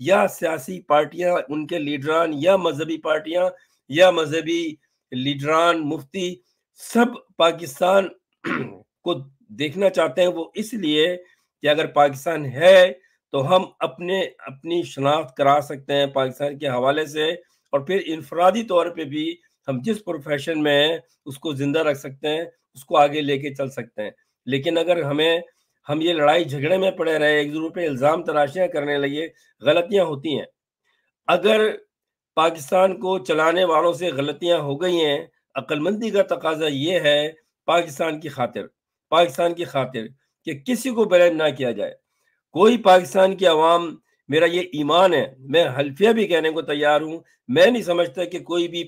یا سیاسی پارٹیاں، ان کے لیڈران، یا مذہبی پارٹیاں، یا مذہبی لیڈران، مفتی، سب پاکستان کو دیکھنا چاہتے ہیں۔ وہ اس لیے کہ اگر پاکستان ہے تو ہم اپنی شناخت کرا سکتے ہیں پاکستان کے حوالے سے، اور پھر انفرادی طور پہ بھی ہم جس پروفیشن میں ہیں اس کو زندہ رکھ سکتے ہیں، اس کو آگے لے کے چل سکتے ہیں۔ لیکن اگر ہم یہ لڑائی جھگڑے میں پڑے رہے، ایک دوسرے پہ الزام تراشیاں کرنے لگے، غلطیاں ہوتی ہیں۔ اگر پاکستان کو چلانے والوں سے غلطیاں ہو گئی ہیں، عقل مندی کا تقاضا یہ ہے پاکستان کی خاطر کہ کسی کو بلیم نہ کیا جائے۔ کوئی پاکستان کی عوام، میرا یہ ایمان ہے، میں حلفیہ بھی کہنے کو تیار ہوں، میں نہیں سمجھتا کہ کوئی بھی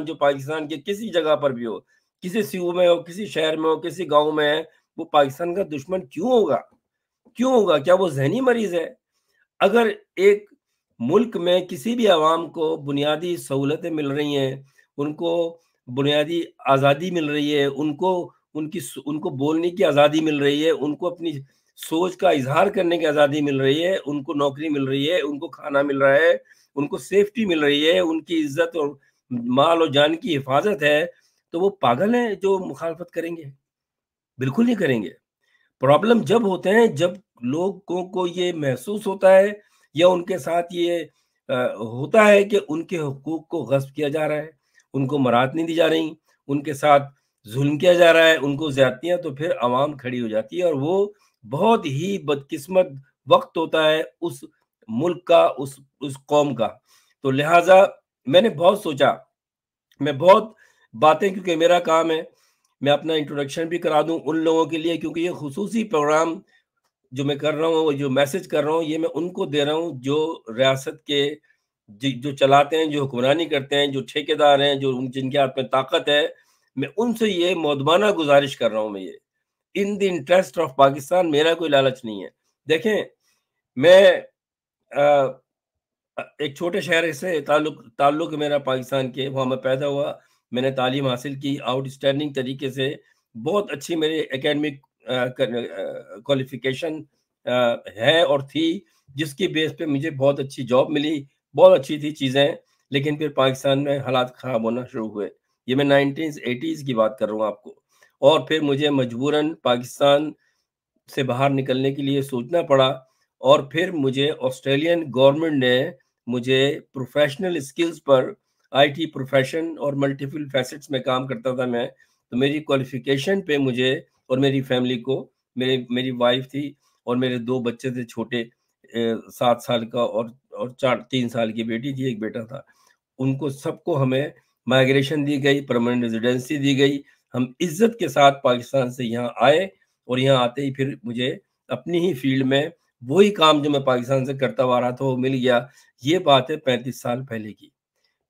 جو پاکستان کے کسی جگہ پر بھی ہو، کسی صوبے میں ہو، کسی شہر میں ہو، کسی گاؤں میں ہے، وہ پاکستان کا دشمن کیوں ہوگا؟ کیا وہ ذہنی مریض ہے؟ اگر ایک ملک میں کسی بھی عوام کو بنیادی سہولتیں مل رہی ہیں، ان کو بنیادی آزادی مل رہی ہے، ان کو بولنے کی آزادی مل رہی ہے، ان کو اپنی سوچ کا اظہار کرنے کی آزادی مل رہی ہے، ان کو نوکری مل رہی ہے، ان کو کھانا مل رہا ہے، ان کو سیفٹی مل رہی ہے، ان کی عزت اور مال اور جان کی حفاظت ہے، تو وہ پاگل ہیں جو مخالفت کریں گے؟ بالکل نہیں کریں گے۔ پرابلم جب ہوتے ہیں جب لوگوں کو یہ محسوس ہوتا ہے یا ان کے ساتھ یہ ہوتا ہے کہ ان کے حقوق کو غصب کیا جا رہا ہے، ان کو مراعات نہیں دی جا رہی، ان کے ساتھ ظلم کیا جا رہا ہے، ان کو زیادتیاں، تو پھر عوام کھڑی ہو جاتی ہے، اور وہ بہت ہی بدقسمت وقت ہوتا ہے اس ملک کا، اس قوم کا۔ تو لہٰذا میں نے بہت سوچا، میں بہت باتیں، کیونکہ میرا کام ہے، میں اپنا انٹروڈکشن بھی کرا دوں ان لوگوں کے لیے، کیونکہ یہ خصوصی پروگرام جو میں کر رہا ہوں، جو میسج کر رہا ہوں، یہ میں ان کو دے رہا ہوں جو ریاست کے جو چلاتے ہیں، جو حکمرانی کرتے ہیں، جو ٹھیکیدار ہیں، جن کے ہاتھ میں طاقت ہے۔ میں ان سے یہ مودبانہ گزارش کر رہا ہوں، میں یہ ان دی انٹرسٹ آف پاکستان، میرا کوئی لالچ نہیں ہے۔ دیکھیں، میں ایک چھوٹے شہر سے تعلق میرا پاکستان کے، وہاں میں پیدا ہوا، میں نے تعلیم حاصل کی آؤٹ اسٹینڈنگ طریقے سے، بہت اچھی میری اکیڈمک کوالیفیکیشن ہے اور تھی، جس کی بیس پہ مجھے بہت اچھی جاب ملی، بہت اچھی تھی چیزیں، لیکن پھر پاکستان میں حالات خراب ہونا شروع ہوئے۔ یہ میں 1980s کی بات کر رہا ہوں آپ کو، اور پھر مجھے مجبوراً پاکستان سے باہر نکلنے کے لیے سوچنا پڑا، اور پھر مجھے آسٹریلین گورنمنٹ نے مجھے professional skills per, I T profession اور ملٹیپل فیسٹس میں کام کرتا تھا میں، تو میری کوالیفیکیشن پہ مجھے اور میری فیملی کو، میری وائف تھی اور میرے 2 بچے تھے چھوٹے، 7 سال کا اور 3 سال کی بیٹی تھی، ایک بیٹا تھا، ان کو سب کو ہمیں مائگریشن دی گئی، پرماننٹ ریزیڈنسی دی گئی، ہم عزت کے ساتھ پاکستان سے یہاں آئے، اور یہاں آتے ہی پھر مجھے اپنی ہی فیلڈ میں وہی کام جو میں پاکستان سے کرتا ہوا رہا تھا وہ مل گیا۔ یہ بات ہے 35 سال پہلے کی۔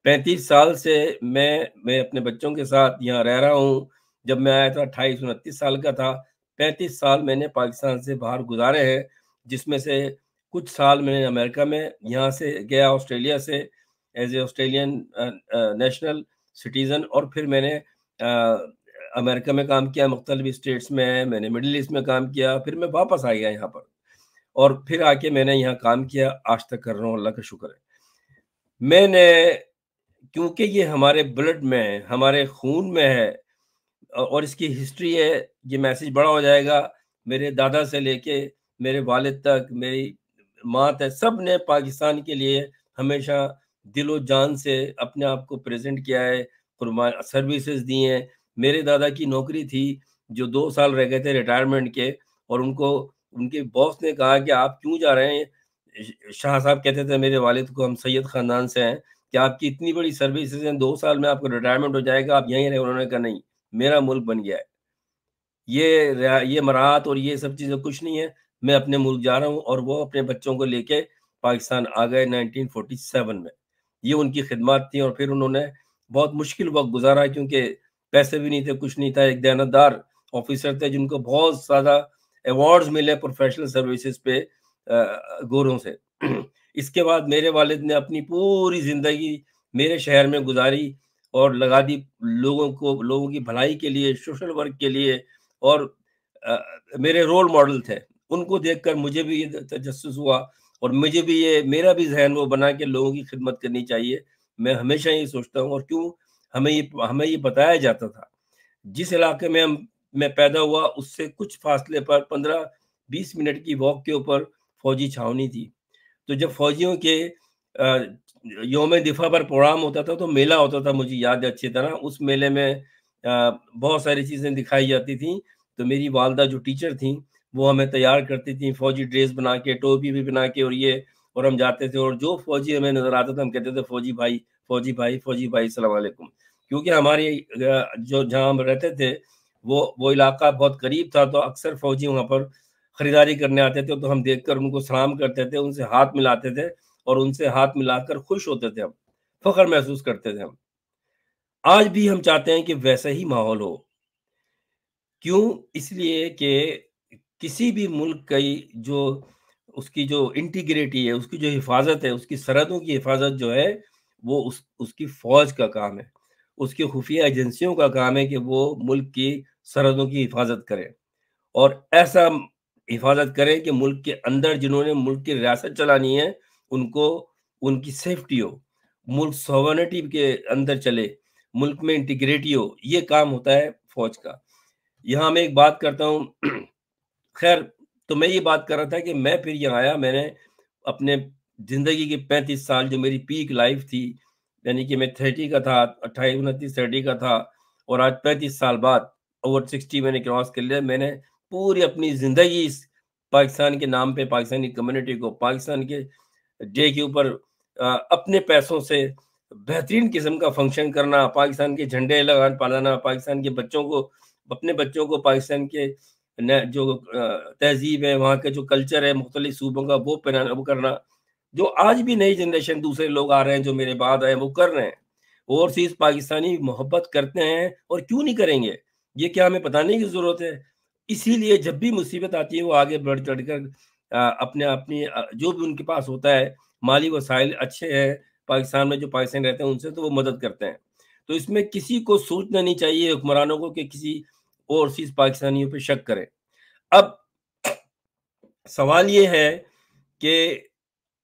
35 سال سے میں اپنے بچوں کے ساتھ یہاں رہ رہا ہوں۔ جب میں آیا تھا 28-29 سال کا تھا، 35 سال میں نے پاکستان سے باہر گزارے ہیں، جس میں سے کچھ سال میں نے امریکہ میں یہاں سے گیا، آسٹریلیا سے as a Australian national citizen, اور پھر میں نے امریکہ میں کام کیا، مختلف اسٹیٹس میں نے مڈل ایسٹ میں کام کیا، پھر میں واپس آ گیا یہاں پر، اور پھر آ کے میں نے یہاں کام کیا، آج تک کر رہا ہوں، اللہ کا شکر ہے۔ میں نے، کیونکہ یہ ہمارے بلڈ میں ہے، ہمارے خون میں ہے، اور اس کی ہسٹری ہے، یہ میسج بڑا ہو جائے گا، میرے دادا سے لے کے میرے والد تک، میری ماں تک، سب نے پاکستان کے لیے ہمیشہ دل و جان سے اپنے آپ کو پریزنٹ کیا ہے، سروسز دی ہیں۔ میرے دادا کی نوکری تھی جو 2 سال رہ گئے تھے ریٹائرمنٹ کے، اور ان کے باس نے کہا کہ آپ کیوں جا رہے ہیں؟ شاہ صاحب کہتے تھے میرے والد کو، ہم سید خاندان سے ہیں، کہ آپ کی اتنی بڑی سروسز ہیں، 2 سال میں آپ کو ریٹائرمنٹ ہو جائے گا، آپ یہیں رہے۔ انہوں نے کہا نہیں، میرا ملک بن گیا ہے، یہ مراعات اور یہ سب چیزیں کچھ نہیں ہے، میں اپنے ملک جا رہا ہوں۔ اور وہ اپنے بچوں کو لے کے پاکستان آ گئے 1947 میں۔ یہ ان کی خدمات تھیں، اور پھر انہوں نے بہت مشکل وقت گزارا، کیونکہ پیسے بھی نہیں تھے، کچھ نہیں تھا، ایک دیانتدار آفیسر تھے جن کو بہت زیادہ ایوارڈز ملے پروفیشنل سروسز پہ گوروں سے۔ اس کے بعد میرے والد نے اپنی پوری زندگی میرے شہر میں گزاری اور لگا دی لوگوں کی بھلائی کے لیے، سوشل ورک کے لیے، اور میرے رول ماڈل تھے، ان کو دیکھ کر مجھے بھی یہ تجسس ہوا، اور مجھے بھی میرا بھی ذہن وہ بنا کہ لوگوں کی خدمت کرنی چاہیے. میں ہمیشہ یہ سوچتا ہوں. اور کیوں ہمیں یہ بتایا جاتا تھا جس علاقے میں میں پیدا ہوا اس سے کچھ فاصلے پر 15-20 منٹ کی واک کے اوپر فوجی چھاونی تھی. تو جب فوجیوں کے یوم دفاع پر پروگرام ہوتا تھا تو میلہ ہوتا تھا, مجھے یاد ہے اچھی طرح. اس میلے میں بہت ساری چیزیں دکھائی جاتی تھیں. تو میری والدہ جو ٹیچر تھیں وہ ہمیں تیار کرتی تھیں فوجی ڈریس بنا کے, ٹوپی بھی بنا کے, اور ہم جاتے تھے. اور جو فوجی ہمیں نظر آتا تھا ہم کہتے تھے فوجی بھائی, فوجی بھائی, فوجی بھائی, السلام علیکم. کیونکہ ہماری جو جہاں ہم رہتے تھے وہ علاقہ بہت قریب تھا, تو اکثر فوجی وہاں پر خریداری کرنے آتے تھے. تو ہم دیکھ کر ان کو سلام کرتے تھے, ان سے ہاتھ ملاتے تھے, اور ان سے ہاتھ ملا کر خوش ہوتے تھے, ہم فخر محسوس کرتے تھے. ہم آج بھی ہم چاہتے ہیں کہ ویسا ہی ماحول ہو. کیوں؟ اس لیے کہ کسی بھی ملک کی جو اس کی جو انٹیگریٹی ہے, اس کی جو حفاظت ہے, اس کی سرحدوں کی حفاظت جو ہے وہ اس کی فوج کا کام ہے, اس کی خفیہ ایجنسیوں کا کام ہے کہ وہ ملک کی سرحدوں کی حفاظت کرے. اور ایسا حفاظت کرے کہ ملک کے اندر جنہوں نے ملک کی ریاست چلانی ہے ان کو ان کی سیفٹی ہو, ملک سوورنٹی کے اندر چلے, ملک میں انٹیگریٹی ہو. یہ کام ہوتا ہے فوج کا. یہاں میں ایک بات کرتا ہوں. خیر, تو میں یہ بات کر رہا تھا کہ میں پھر یہاں آیا, میں نے اپنے زندگی کے 35 سال جو میری پیک لائف تھی, یعنی کہ میں 30 کا تھا, 28-29-30 کا تھا, اور آج 35 سال بعد اوور 60 میں نے کراس کر لیا. میں نے پوری اپنی زندگی اس پاکستان کے نام پہ, پاکستانی کمیونٹی کو, پاکستان کے ڈے کے اوپر اپنے پیسوں سے بہترین قسم کا فنکشن کرنا, پاکستان کے جھنڈے لگان پالانا, پاکستان کے بچوں کو, اپنے بچوں کو پاکستان کے جو تہذیب ہے, وہاں کا جو کلچر ہے مختلف صوبوں کا, وہ پہنانا, وہ کرنا, جو آج بھی نئی جنریشن دوسرے لوگ آ رہے ہیں جو میرے بعد آئے وہ کر رہے ہیں. اوورسیز پاکستانی محبت کرتے ہیں, اور کیوں نہیں کریں گے, یہ کیا ہمیں بتانے کی ضرورت ہے. اسی لیے جب بھی مصیبت آتی ہے وہ آگے بڑھ چڑھ کر اپنی جو بھی ان کے پاس ہوتا ہے مالی وسائل اچھے ہیں پاکستان میں, جو پاکستان رہتے ہیں ان سے, تو وہ مدد کرتے ہیں. تو اس میں کسی کو سوچنا نہیں چاہیے حکمرانوں کو کہ کسی اوورسیز پاکستانیوں پہ شک کریں. اب سوال یہ ہے کہ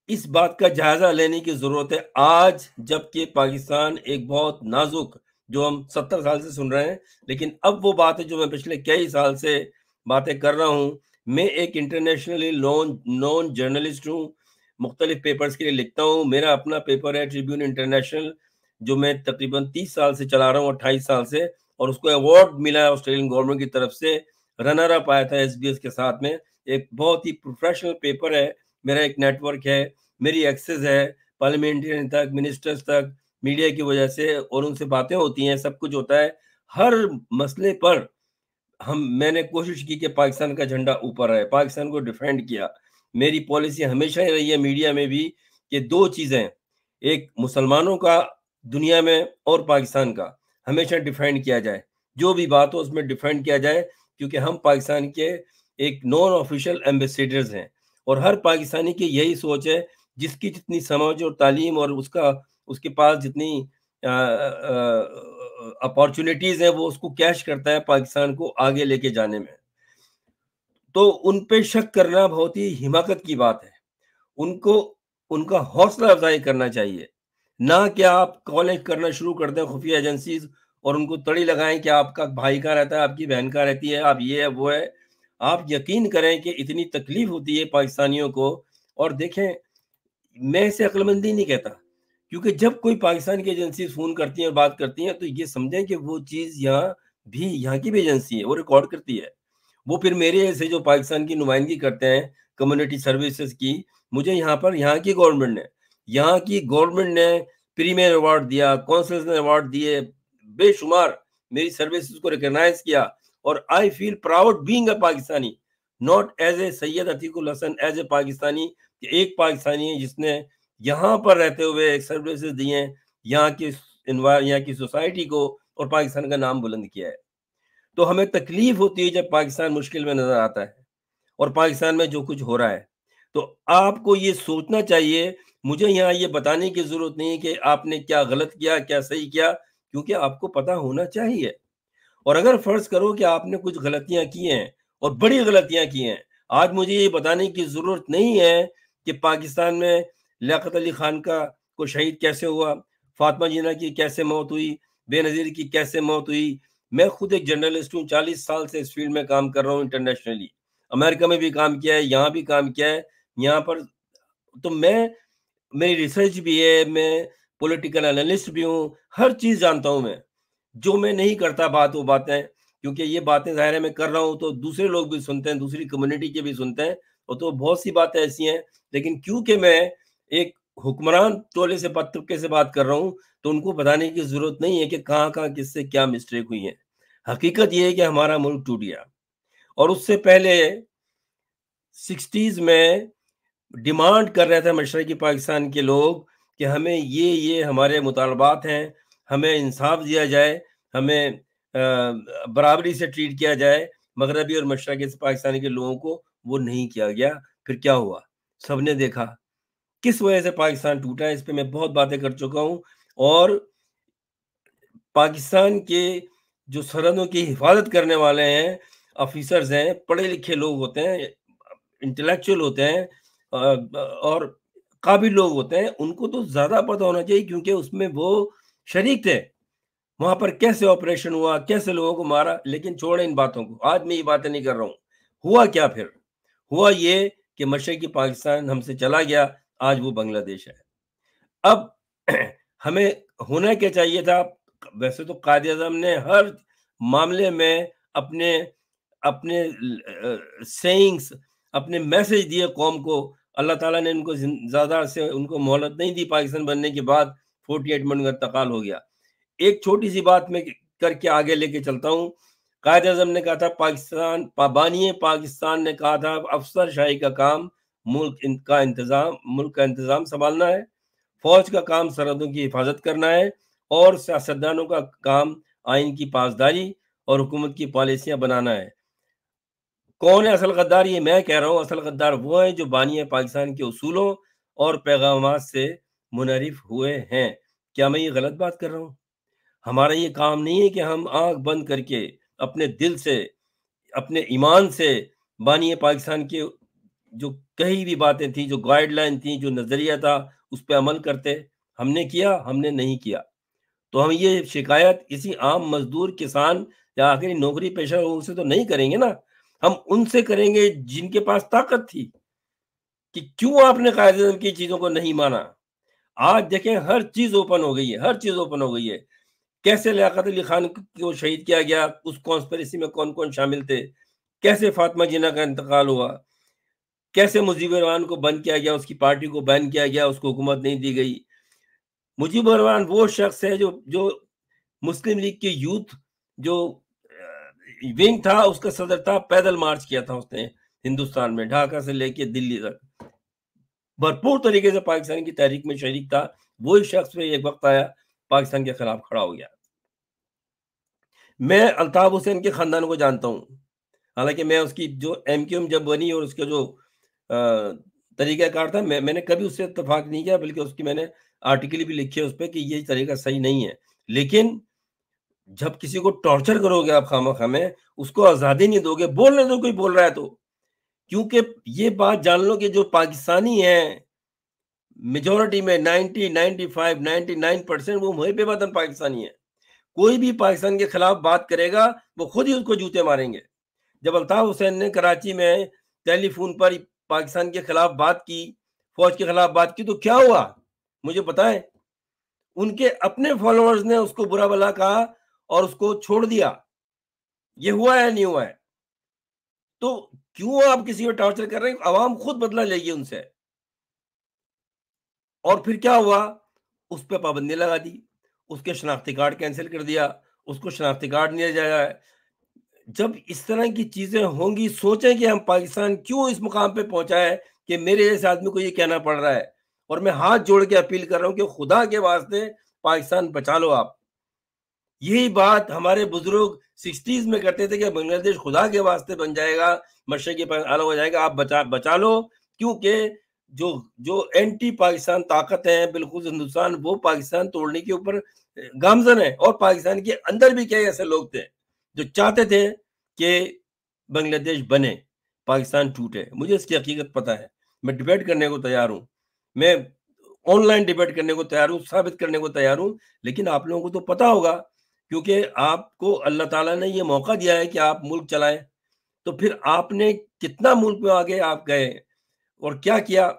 اس بات کا جائزہ لینے کی ضرورت ہے آج, جب کہ پاکستان ایک بہت نازک, جو ہم 70 سال سے سن رہے ہیں, لیکن اب وہ بات ہے جو میں پچھلے کئی سال سے باتیں کر رہا ہوں. میں ایک انٹرنیشنلی نون جرنلسٹ ہوں, مختلف پیپرز کے لیے لکھتا ہوں. میرا اپنا پیپر ہے ٹریبیون انٹرنیشنل, جو میں تقریباً 30 سال سے چلا رہا ہوں, 28 سال سے, اور اس کو ایوارڈ ملا ہے آسٹریلین گورنمنٹ کی طرف سے, رنر اپ آیا تھا SBS کے ساتھ میں. ایک بہت ہی پروفیشنل پیپر ہے. میرا ایک نیٹ ورک ہے, میری ایکسس ہے پارلیمنٹرین تک, منسٹرز تک, میڈیا کی وجہ سے, اور ان سے باتیں ہوتی ہیں, سب کچھ ہوتا ہے. ہر مسئلے پر میں نے کوشش کی کہ پاکستان کا جھنڈا اوپر ہے, پاکستان کو ڈیفینڈ کیا. میری پالیسی ہمیشہ ہی رہی ہے میڈیا میں بھی کہ دو چیزیں, ایک مسلمانوں کا دنیا میں اور پاکستان کا ہمیشہ ڈیفینڈ کیا جائے, جو بھی بات ہو اس میں ڈیفینڈ کیا جائے, کیونکہ ہم پاکستان کے ایک نان آفیشیل ایمبیسیڈرز ہیں. اور ہر پاکستانی کی یہی سوچ ہے, جس کی جتنی سمجھ اور تعلیم اور اس کے پاس جتنی اپارچونیٹیز ہیں وہ اس کو کیش کرتا ہے پاکستان کو آگے لے کے جانے میں. تو ان پہ شک کرنا بہت ہی حماقت کی بات ہے. ان کا حوصلہ افزائی کرنا چاہیے, نہ کہ آپ کالج کرنا شروع کر دیں خفیہ ایجنسیز, اور ان کو تڑی لگائیں کہ آپ کا بھائی کہاں رہتا ہے, آپ کی بہن کہاں رہتی ہے, آپ یہ ہے وہ ہے. آپ یقین کریں کہ اتنی تکلیف ہوتی ہے پاکستانیوں کو. اور دیکھیں, میں اسے عقل مندی نہیں کہتا, کیونکہ جب کوئی پاکستان کی ایجنسی فون کرتی ہیں اور بات کرتی ہیں تو یہ سمجھیں کہ وہ چیز یہاں کی بھی ایجنسی ہے, وہ ریکارڈ کرتی ہے. وہ پھر میرے ایسے جو پاکستان کی نمائندگی کرتے ہیں کمیونٹی سروسز کی, مجھے یہاں کی گورنمنٹ نے پریمیئر ایوارڈ دیا, کونسلز نے ایوارڈ دیے, بے شمار میری سروسز کو ریکگنائز کیا. اور I feel proud being a Pakistani, not as a Syed Atiq al Hassan, as a Pakistani, کہ ایک پاکستانی ہے جس نے یہاں پر رہتے ہوئے سروسز دی ہیں یہاں کی سوسائٹی کو, اور پاکستان کا نام بلند کیا ہے. تو ہمیں تکلیف ہوتی ہے جب پاکستان مشکل میں نظر آتا ہے, اور پاکستان میں جو کچھ ہو رہا ہے. تو آپ کو یہ سوچنا چاہیے, مجھے یہاں یہ بتانے کی ضرورت نہیں کہ آپ نے کیا غلط کیا, کیا صحیح کیا, کیونکہ آپ کو پتہ ہونا چاہیے. اور اگر فرض کرو کہ آپ نے کچھ غلطیاں کی ہیں, اور بڑی غلطیاں کی ہیں, آج مجھے یہ بتانے کی ضرورت نہیں ہے کہ پاکستان میں لیاقت علی خان کو شہید کیسے ہوا، فاطمہ جناح کی کیسے موت ہوئی، بے نظیر کی کیسے موت ہوئی. میں خود ایک جرنلسٹ ہوں، 40 سال سے اس فیلڈ میں کام کر رہا ہوں انٹرنیشنلی، امریکہ میں بھی کام کیا ہے، یہاں بھی کام کیا ہے. یہاں پر تو میری ریسرچ بھی ہے، میں پولیٹیکل انالسٹ بھی ہوں، ہر چیز جانتا ہوں میں. جو میں نہیں کرتا وہ باتیں، کیونکہ یہ باتیں ظاہر ہے میں کر رہا ہوں تو دوسرے لوگ بھی سنتے ہیں، دوسری کمیونٹی کے بھی سنتے ہیں، اور تو بہت سی باتیں ایسی ہیں. لیکن کیونکہ میں ایک حکمران ٹولے سے طبقے سے بات کر رہا ہوں تو ان کو بتانے کی ضرورت نہیں ہے کہ کہاں کس سے کیا مسٹیک ہوئی ہے. حقیقت یہ ہے کہ ہمارا ملک ٹوٹ گیا، اور اس سے پہلے 60s میں ڈیمانڈ کر رہے تھے مشرقی پاکستان کے لوگ کہ ہمیں یہ ہمارے مطالبات ہیں، ہمیں انصاف دیا جائے، ہمیں برابری سے ٹریٹ کیا جائے. مغربی اور مشرقی پاکستان کے لوگوں کو وہ نہیں کیا گیا. پھر کیا ہوا؟ سب نے دیکھا کس وجہ سے پاکستان ٹوٹا ہے. اس پہ میں بہت باتیں کر چکا ہوں. اور پاکستان کے جو سرحدوں کی حفاظت کرنے والے ہیں، آفیسرز ہیں، پڑھے لکھے لوگ ہوتے ہیں، انٹلیکچوئل ہوتے ہیں، اور قابل لوگ ہوتے ہیں، ان کو تو زیادہ پتہ ہونا چاہیے، کیونکہ اس میں وہ شریک تھے. وہاں پر کیسے آپریشن ہوا، کیسے لوگوں کو مارا. لیکن چھوڑیں ان باتوں کو، آج میں یہ باتیں نہیں کر رہا ہوں. ہوا کیا پھر؟ ہوا یہ کہ مشرقی پاکستان ہم سے چلا گیا، آج وہ بنگلہ دیش ہے. اب ہمیں ہونا کیا چاہیے تھا؟ ویسے تو قائد اعظم نے ہر معاملے میں اپنے سینگز، اپنے میسج دیے قوم کو. اللہ تعالیٰ نے ان کو زیادہ سے ان کو مہلت نہیں دی. پاکستان بننے کے بعد 48 منٹ کا انتقال ہو گیا. ایک چھوٹی سی بات میں کر کے آگے لے کے چلتا ہوں. قائد اعظم نے کہا تھا بانی پاکستان نے کہا تھا افسر شاہی کا کام ملک کا انتظام سنبھالنا ہے، فوج کا کام سرحدوں کی حفاظت کرنا ہے، اور سیاستدانوں کا کام آئین کی پاسداری اور حکومت کی پالیسیاں بنانا ہے. کون ہے اصل غدار؟ یہ میں کہہ رہا ہوں. اصل غدار وہ ہیں جو بانی پاکستان کے اصولوں اور پیغامات سے منحرف ہوئے ہیں. کیا میں یہ غلط بات کر رہا ہوں؟ ہمارا یہ کام نہیں ہے کہ ہم آنکھ بند کر کے اپنے دل سے، اپنے ایمان سے بانی پاکستان کے جو کئی بھی باتیں تھیں، جو گائیڈ لائن تھیں، جو نظریہ تھا، اس پہ عمل کرتے. ہم نے کیا؟ ہم نے نہیں کیا. تو ہم یہ شکایت کسی عام مزدور، کسان یا آخری نوکری پیشہ لوگوں سے تو نہیں کریں گے نا. ہم ان سے کریں گے جن کے پاس طاقت تھی کہ کیوں آپ نے قائد اعظم کی چیزوں کو نہیں مانا. آج دیکھیں ہر چیز اوپن ہو گئی ہے، ہر چیز اوپن ہو گئی ہے. کیسے لیاقت علی خان کو شہید کیا گیا، اس کانسپریسی میں کون کون شامل تھے، کیسے فاطمہ جناح کا انتقال ہوا، کیسے مجیب الرحمان کو بند کیا گیا، اس کی پارٹی کو بین کیا گیا، اس کو حکومت نہیں دی گئی. مجیب الرحمان وہ شخص ہے جو مسلم لیگ کے یوتھ جو ونگ تھا، اس کا صدر تھا. پیدل مارچ کیا تھا اس نے ہندوستان میں، ڈھاکہ سے لے کے دلی تک، بھرپور طریقے سے پاکستان کی تحریک میں شریک تھا. وہی شخص پہ ایک وقت آیا پاکستان کے خلاف کھڑا ہو گیا. میں الطاف حسین کے خاندان کو جانتا ہوں، حالانکہ میں اس کی جو ایم کیو ایم جب بنی اور اس کا جو طریقہ کار تھا، میں نے کبھی اس سے اتفاق نہیں کیا، بلکہ اس کی میں نے آرٹیکل بھی لکھے اس پہ کہ یہ طریقہ صحیح نہیں ہے. لیکن جب کسی کو ٹارچر کرو گے آپ خواہ میں، اس کو آزادی نہیں دو گے، بولنے دو کوئی بول رہا ہے تو. کیونکہ یہ بات جان لو کہ جو پاکستانی ہیں میجورٹی میں 99% وہ محب وطن پاکستانی ہیں. کوئی بھی پاکستان کے خلاف بات کرے گا وہ خود ہی اس کو جوتے ماریں گے. جب الطاف حسین نے کراچی میں ٹیلی فون پر پاکستان کے خلاف بات کی، فوج کے خلاف بات کی، تو کیا ہوا مجھے بتائیں. ان کے اپنے فالوورز نے اس کو برا بھلا کہا اور اس کو چھوڑ دیا. یہ ہوا ہے نہیں ہوا ہے؟ تو کیوں آپ کسی کو ٹارچر کر رہے ہیں؟ عوام خود بدلہ لے گی ان سے. اور پھر کیا ہوا؟ اس پہ پابندی لگا دی، اس کے شناختی کارڈ کینسل کر دیا، اس کو شناختی کارڈ نہیں دیا جائے. جب اس طرح کی چیزیں ہوں گی، سوچیں کہ ہم پاکستان کیوں اس مقام پہ پہنچا ہے کہ میرے جیسے آدمی کو یہ کہنا پڑ رہا ہے. اور میں ہاتھ جوڑ کے اپیل کر رہا ہوں کہ خدا کے واسطے پاکستان بچا لو آپ. یہی بات ہمارے بزرگ 60s میں کرتے تھے کہ بنگلہ دیش خدا کے واسطے بن جائے گا، مشرقی الگ ہو جائے گا، آپ بچا لو. کیونکہ جو اینٹی پاکستان طاقت ہیں بالخصوص ہندوستان، وہ پاکستان توڑنے کے اوپر گامزن ہے. اور پاکستان کے اندر بھی کئی ایسے لوگ تھے جو چاہتے تھے کہ بنگلہ دیش بنے، پاکستان ٹوٹے. مجھے اس کی حقیقت پتہ ہے. میں ڈبیٹ کرنے کو تیار ہوں، میں آن لائن ڈبیٹ کرنے کو تیار ہوں، ثابت کرنے کو تیار ہوں، لیکن آپ لوگوں کو تو پتا ہوگا، کیونکہ آپ کو اللہ تعالیٰ نے یہ موقع دیا ہے کہ آپ ملک چلائیں، تو پھر آپ نے کتنا ملک میں آگے آپ گئے اور کیا کیا۔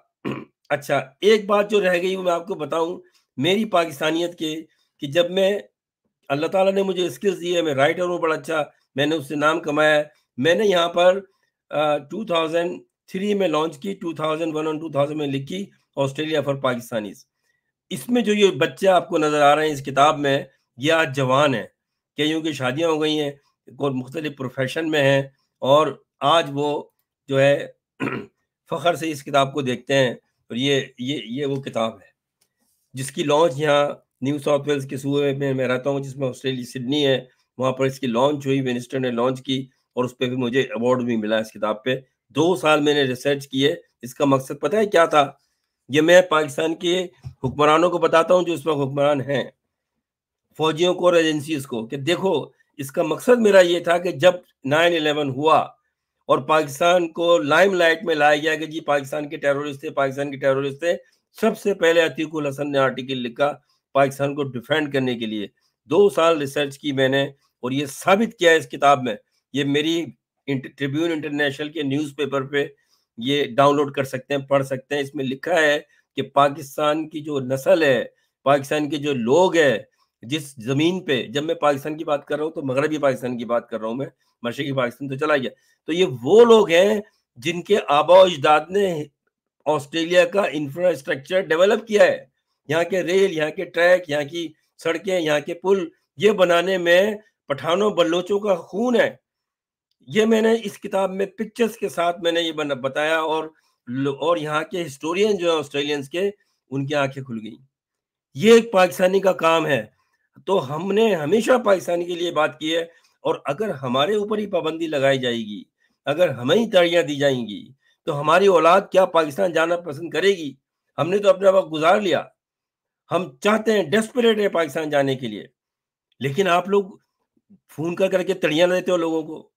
اچھا، ایک بات جو رہ گئی وہ میں آپ کو بتاؤں میری پاکستانیت کے، کہ جب میں اللہ تعالیٰ نے مجھے اسکلز دی ہے، میں رائٹر ہوں بڑا اچھا، میں نے اس سے نام کمایا ہے۔ میں نے یہاں پر 2003 میں لانچ کی، 2001 اور 2000 میں لکھی آسٹریلیا فار پاکستانیز۔ اس میں جو یہ بچے آپ کو نظر آ رہے ہیں اس کتاب میں، یہ آج جوان ہیں، کئیوں کی شادیاں ہو گئی ہیں اور مختلف پروفیشن میں ہیں، اور آج وہ جو ہے فخر سے اس کتاب کو دیکھتے ہیں، اور یہ وہ کتاب ہے جس کی لانچ یہاں نیو ساؤتھ ویلز کے صوبے میں رہتا ہوں، جس میں آسٹریلیا سڈنی ہے، وہاں پر اس کی لانچ ہوئی، منسٹر نے لانچ کی، اور اس پہ بھی مجھے ایوارڈ بھی ملا اس کتاب پہ۔ 2 سال میں نے ریسرچ کیے، اس کا مقصد پتہ ہے کیا تھا؟ یہ میں پاکستان کے حکمرانوں کو بتاتا ہوں جو اس وقت حکمران ہیں، فوجیوں کو اور ایجنسیز کو، کہ دیکھو اس کا مقصد میرا یہ تھا کہ جب 9/11 ہوا اور پاکستان کو لائم لائٹ میں لایا گیا کہ جی پاکستان کے ٹیرورسٹ تھے، پاکستان کے ٹیرورسٹ تھے، سب سے پہلے عتیق الحسن نے آرٹیکل لکھا پاکستان کو ڈیفینڈ کرنے کے لیے۔ 2 سال ریسرچ کی میں نے، اور یہ ثابت کیا اس کتاب میں۔ یہ میری ٹریبیون انٹرنیشنل کے نیوز پیپر پہ یہ ڈاؤن لوڈ کر سکتے ہیں، پڑھ سکتے ہیں۔ اس میں لکھا ہے کہ پاکستان کی جو نسل ہے، پاکستان کے جو لوگ ہیں، جس زمین پہ، جب میں پاکستان کی بات کر رہا ہوں تو مغربی پاکستان کی بات کر رہا ہوں، میں مشرقی پاکستان تو چلا گیا، تو یہ وہ لوگ ہیں جن کے آباء و اجداد نے آسٹریلیا کا انفراسٹرکچر ڈیولپ کیا ہے، یہاں کے ریل، یہاں کے ٹریک، یہاں کی سڑکیں، یہاں کے پل، یہ بنانے میں پٹھانوں بلوچوں کا خون ہے۔ یہ میں نے اس کتاب میں پکچرز کے ساتھ میں نے یہ بتایا، اور یہاں کے ہسٹورین جو ہیں آسٹریلینز کے، ان کی آنکھیں کھل گئیں۔ یہ ایک پاکستانی کا کام ہے، تو ہم نے ہمیشہ پاکستانی کے لیے بات کی ہے، اور اگر ہمارے اوپر ہی پابندی لگائی جائے گی، اگر ہمیں ہی تاڑیاں دی جائیں گی، تو ہماری اولاد کیا پاکستان جانا پسند کرے گی؟ ہم نے تو اپنا وقت گزار لیا، ہم چاہتے ہیں، ڈیسپریٹ ہیں پاکستان جانے کے لیے، لیکن آپ لوگ فون کر کے تڑیاں دیتے ہو لوگوں کو۔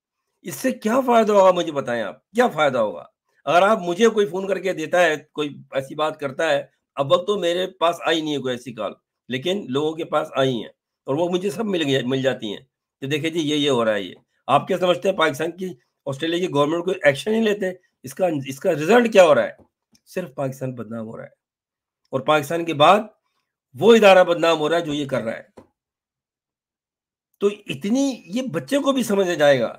اس سے کیا فائدہ ہوگا؟ مجھے بتائیں، آپ کیا فائدہ ہوگا؟ اگر آپ مجھے کوئی فون کر کے دیتا ہے، کوئی ایسی بات کرتا ہے، اب وقت تو میرے پاس آئی نہیں ہے کوئی ایسی کال، لیکن لوگوں کے پاس آئی ہیں، اور وہ مجھے سب مل جاتی ہیں کہ دیکھیں جی یہ ہو رہا ہے۔ یہ آپ کیا سمجھتے ہیں پاکستان کی، آسٹریلیا کی گورنمنٹ کوئی ایکشن نہیں لیتے؟ اس کا رزلٹ کیا ہو رہا ہے؟ صرف پاکستان بدنام ہو رہا ہے، اور پاکستان کے بعد وہ ادارہ بدنام ہو رہا ہے جو یہ کر رہا ہے۔ تو اتنی یہ بچے کو بھی سمجھا جائے گا،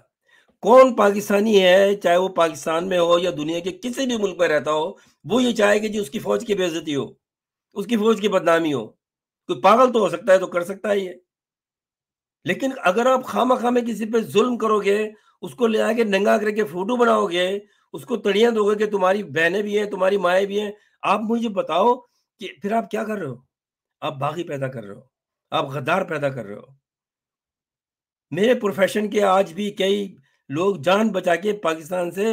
کون پاکستانی ہے، چاہے وہ پاکستان میں ہو یا دنیا کے کسی بھی ملک میں رہتا ہو، وہ یہ چاہے کہ جی اس کی فوج کی بے عزتی ہو، اس کی فوج کی بدنامی ہو۔ کوئی پاگل تو ہو سکتا ہے، تو کر سکتا ہے یہ، لیکن اگر آپ خواہ میں کسی پہ ظلم کرو گے، اس کو لے آ کے ننگا کر کے فوٹو بناؤ گے، اس کو تڑیاں دو گے کہ تمہاری بہنیں بھی ہیں، تمہاری مائیں بھی ہیں، آپ مجھے بتاؤ کہ پھر آپ کیا کر رہے ہو؟ آپ باغی پیدا کر رہے ہو، آپ غدار پیدا کر رہے ہو۔ میرے پروفیشن کے آج بھی کئی لوگ جان بچا کے پاکستان سے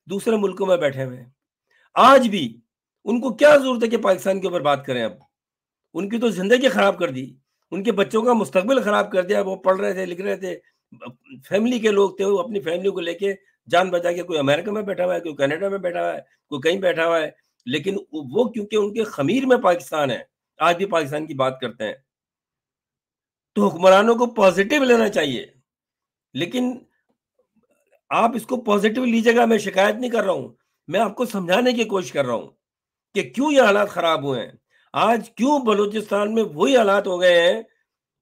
دوسرے ملکوں میں بیٹھے ہوئے ہیں، آج بھی۔ ان کو کیا ضرورت ہے کہ پاکستان کے اوپر بات کریں؟ اب ان کی تو زندگی خراب کر دی، ان کے بچوں کا مستقبل خراب کر دیا۔ وہ پڑھ رہے تھے، لکھ رہے تھے، فیملی کے لوگ تھے، وہ اپنی فیملی کو لے کے جان بچا کے، کوئی امریکہ میں بیٹھا ہوا ہے، کوئی کینیڈا میں بیٹھا ہوا ہے، کوئی کہیں بیٹھا ہوا ہے، لیکن وہ کیونکہ ان کے خمیر میں پاکستان ہے، آج بھی پاکستان کی بات کرتے ہیں۔ تو حکمرانوں کو پازیٹیو لینا چاہیے، لیکن آپ اس کو پازیٹیو لیجیے گا۔ میں شکایت نہیں کر رہا ہوں، میں آپ کو سمجھانے کی کوشش کر رہا ہوں کہ کیوں یہ حالات خراب ہوئے ہیں۔ آج کیوں بلوچستان میں وہی حالات ہو گئے ہیں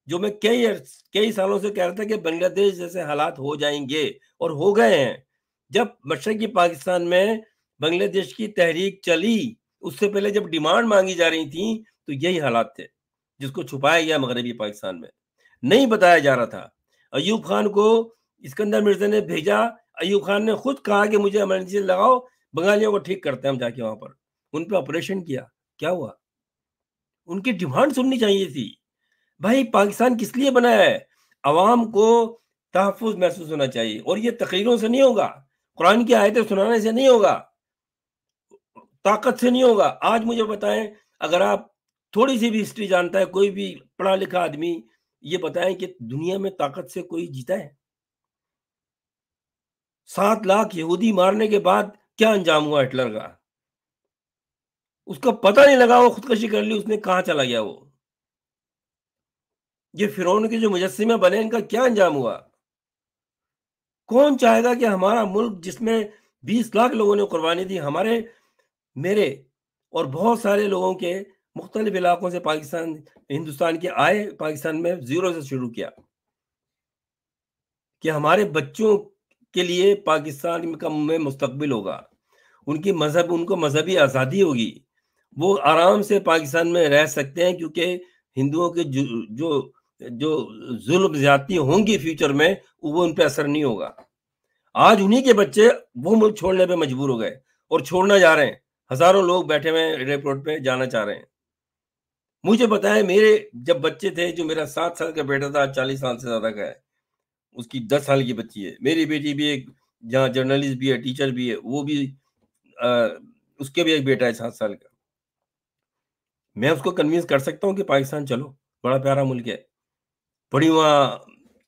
جو میں کئی سالوں سے کہہ رہا تھا کہ بنگلہ دیش جیسے حالات ہو جائیں گے، اور ہو گئے ہیں۔ جب مشرقی پاکستان میں بنگلہ دیش کی تحریک چلی، اس سے پہلے جب ڈیمانڈ مانگی جا رہی تھی، تو یہی حالات تھے جس کو چھپایا گیا مغربی پاکستان میں، نہیں بتایا جا رہا تھا۔ ایوب خان کو اسکندر مرزا نے بھیجا، ایوب خان نے خود کہا کہ مجھے ایمرجنسی لگاؤ، بنگالیوں کو ٹھیک کرتے ہیں ہم جا کے وہاں پر۔ ان پہ آپریشن کیا، کیا ہوا؟ ان کی ڈیمانڈ سننی چاہیے تھی۔ بھائی پاکستان کس لیے بنایا ہے؟ عوام کو تحفظ محسوس ہونا چاہیے، اور یہ تقریروں سے نہیں ہوگا، قرآن کی آیتیں سنانے سے نہیں ہوگا، طاقت سے نہیں ہوگا۔ آج مجھے بتائیں، اگر آپ تھوڑی سی بھی ہسٹری جانتا ہے، کوئی بھی پڑھا لکھا آدمی، یہ بتائیں کہ دنیا میں طاقت سے کوئی جیتا ہے؟ 7 لاکھ یہودی مارنے کے بعد کیا انجام ہوا ہٹلر کا؟ اس کا پتہ نہیں لگا وہ خودکشی کر لی اس نے، کہاں چلا گیا وہ؟ یہ فرعون کے جو مجسمے بنے ان کا کیا انجام ہوا؟ کون چاہے گا کہ ہمارا ملک جس میں 20 لاکھ لوگوں نے قربانی دی، ہمارے میرے اور بہت سارے لوگوں کے مختلف علاقوں سے پاکستان ہندوستان کے آئے، پاکستان میں زیرو سے شروع کیا کہ ہمارے بچوں کے لیے پاکستان میں مستقبل ہوگا، ان کو مذہبی آزادی ہوگی، وہ آرام سے پاکستان میں رہ سکتے ہیں، کیونکہ ہندوؤں کے جو ظلم زیادتی ہوں گی فیوچر میں وہ ان پہ اثر نہیں ہوگا۔ آج انہی کے بچے وہ ملک چھوڑنے پہ مجبور ہو گئے اور چھوڑنا جا رہے ہیں، ہزاروں لوگ بیٹھے ہوئے ایئرپورٹ پہ جانا چاہ رہے ہیں۔ مجھے بتائیں، میرے جب بچے تھے، جو میرا 7 سال کا بیٹا تھا، 40 سال سے زیادہ کا ہے، اس کی 10 سال کی بچی ہے، میری بیٹی بھی ایک جہاں جرنلسٹ بھی ہے، ٹیچر بھی ہے، وہ بھی اس کے بھی ایک بیٹا ہے 7 سال کا۔ میں اس کو کنوینس کر سکتا ہوں کہ پاکستان چلو، بڑا پیارا ملک ہے، بڑی وہاں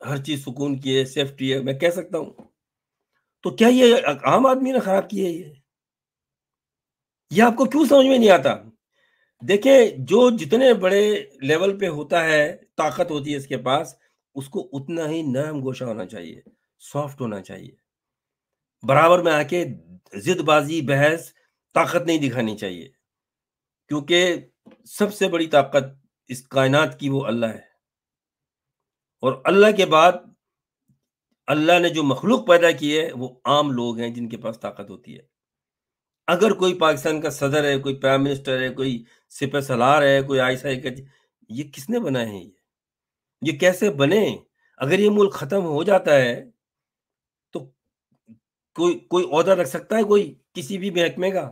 ہر چیز سکون کی ہے، سیفٹی ہے، میں کہہ سکتا ہوں۔ تو کیا یہ عام آدمی نے خراب کی ہے؟ یہ آپ کو کیوں سمجھ میں نہیں آتا؟ دیکھیں، جو جتنے بڑے لیول پہ ہوتا ہے، طاقت ہوتی ہے اس کے پاس، اس کو اتنا ہی نرم گوشہ ہونا چاہیے، سافٹ ہونا چاہیے، برابر میں آ کے ضد بازی، بحث، طاقت نہیں دکھانی چاہیے، کیونکہ سب سے بڑی طاقت اس کائنات کی وہ اللہ ہے، اور اللہ کے بعد اللہ نے جو مخلوق پیدا کی ہے وہ عام لوگ ہیں جن کے پاس طاقت ہوتی ہے۔ اگر کوئی پاکستان کا صدر ہے، کوئی پرائم منسٹر ہے، کوئی سپہ سالار ہے، کوئی آئی کا، یہ کس نے بنائے ہیں؟ یہ کیسے بنے؟ اگر یہ ملک ختم ہو جاتا ہے تو کوئی عہدہ رکھ سکتا ہے کوئی کسی بھی محکمے کا،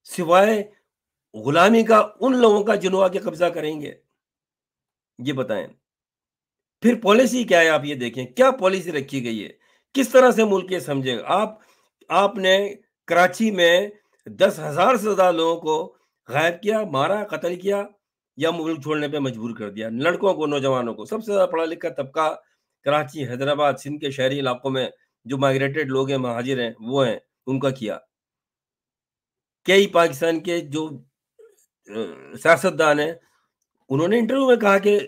سوائے غلامی کا ان لوگوں کا جنہوں آ کے قبضہ کریں گے؟ یہ بتائیں۔ پھر پالیسی کیا ہے؟ آپ یہ دیکھیں کیا پالیسی رکھی گئی ہے، کس طرح سے ملک یہ سمجھے گا؟ آپ نے کراچی میں 10,000 سے زیادہ لوگوں کو غائب کیا، مارا، قتل کیا، یا ملک چھوڑنے پہ مجبور کر دیا، لڑکوں کو، نوجوانوں کو، سب سے زیادہ پڑھا لکھا طبقہ کراچی، حیدرآباد، سندھ کے شہری علاقوں میں جو مائگریٹڈ لوگ ہیں، مہاجر ہیں، وہ ہیں، ان کا کیا۔ کئی پاکستان کے جو سیاستدان ہیں، انہوں نے انٹرویو میں کہا کہ